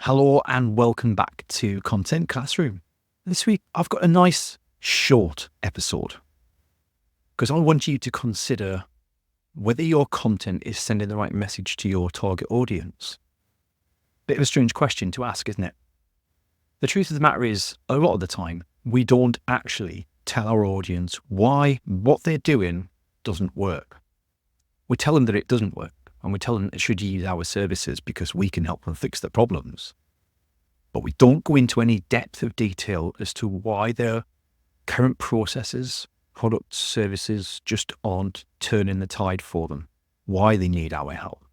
Hello and welcome back to Content Classroom. This week I've got a nice short episode because I want you to consider whether your content is sending the right message to your target audience. Bit of a strange question to ask, isn't it? The truth of the matter is, a lot of the time, we don't actually tell our audience why what they're doing doesn't work. We tell them that it doesn't work, and we tell them they should use our services because we can help them fix their problems. But we don't go into any depth of detail as to why their current processes, products, services just aren't turning the tide for them, why they need our help.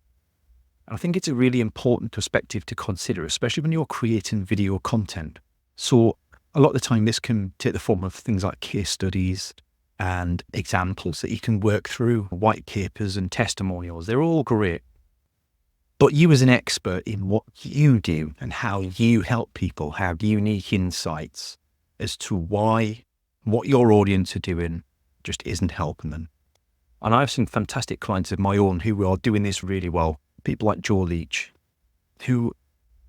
And I think it's a really important perspective to consider, especially when you're creating video content. So a lot of the time this can take the form of things like case studies and examples that you can work through, white papers and testimonials. They're all great. But you as an expert in what you do and how you help people have unique insights as to why what your audience are doing just isn't helping them. And I have some fantastic clients of my own who are doing this really well. People like Joe Leach, who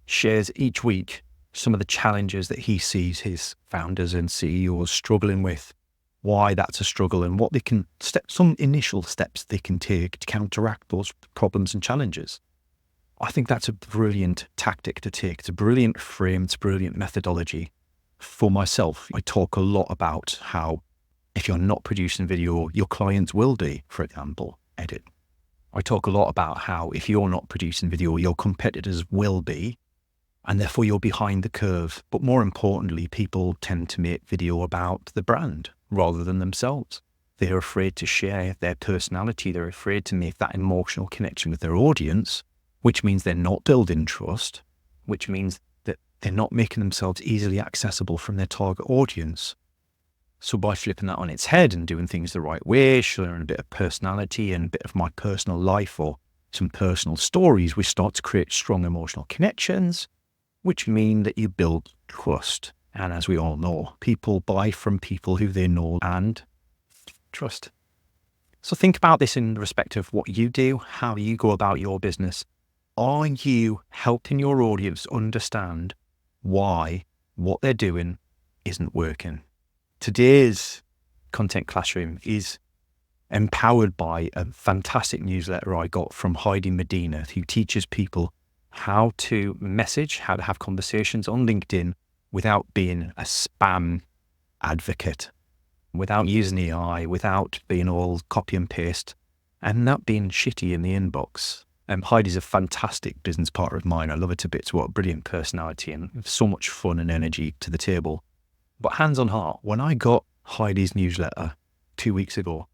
shares each week some of the challenges that he sees his founders and CEOs struggling with, why that's a struggle and what they can, some initial steps they can take to counteract those problems and challenges. I think that's a brilliant tactic to take. It's a brilliant frame. It's a brilliant methodology. For myself, I talk a lot about how if you're not producing video, your clients will do, for example, edit. I talk a lot about how if you're not producing video, your competitors will be, and therefore you're behind the curve. But more importantly, people tend to make video about the brand rather than themselves. They're afraid to share their personality. They're afraid to make that emotional connection with their audience, which means they're not building trust, which means that they're not making themselves easily accessible from their target audience. So by flipping that on its head and doing things the right way, sharing a bit of personality and a bit of my personal life or some personal stories, we start to create strong emotional connections, which mean that you build trust. And as we all know, people buy from people who they know and trust. So think about this in respect of what you do, how you go about your business. Are you helping your audience understand why what they're doing isn't working? Today's Content Classroom is empowered by a fantastic newsletter I got from Heidi Medina, who teaches people how to message, how to have conversations on LinkedIn without being a spam advocate, without using AI, without being all copy and paste, and not being shitty in the inbox. Heidi's a fantastic business partner of mine. I love her to bits. What a brilliant personality and so much fun and energy to the table. But hands on heart, when I got Heidi's newsletter 2 weeks ago,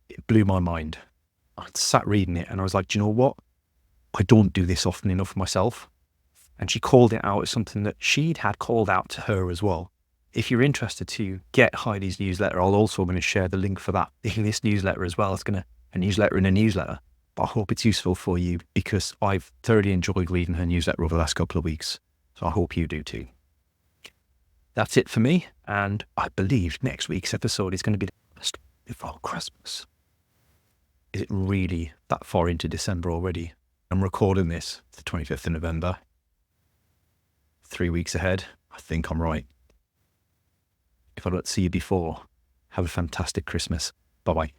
it blew my mind. I sat reading it and I was like, do you know what? I don't do this often enough myself. And she called it out as something that she'd had called out to her as well. If you're interested to get Heidi's newsletter, I'll also going to share the link for that in this newsletter as well. It's going to a newsletter in a newsletter. But I hope it's useful for you because I've thoroughly enjoyed reading her newsletter over the last couple of weeks. So I hope you do too. That's it for me. And I believe next week's episode is going to be just before Christmas. Is it really that far into December already? I'm recording this the 25th of November. 3 weeks ahead. I think I'm right. If I don't see you before, have a fantastic Christmas. Bye-bye.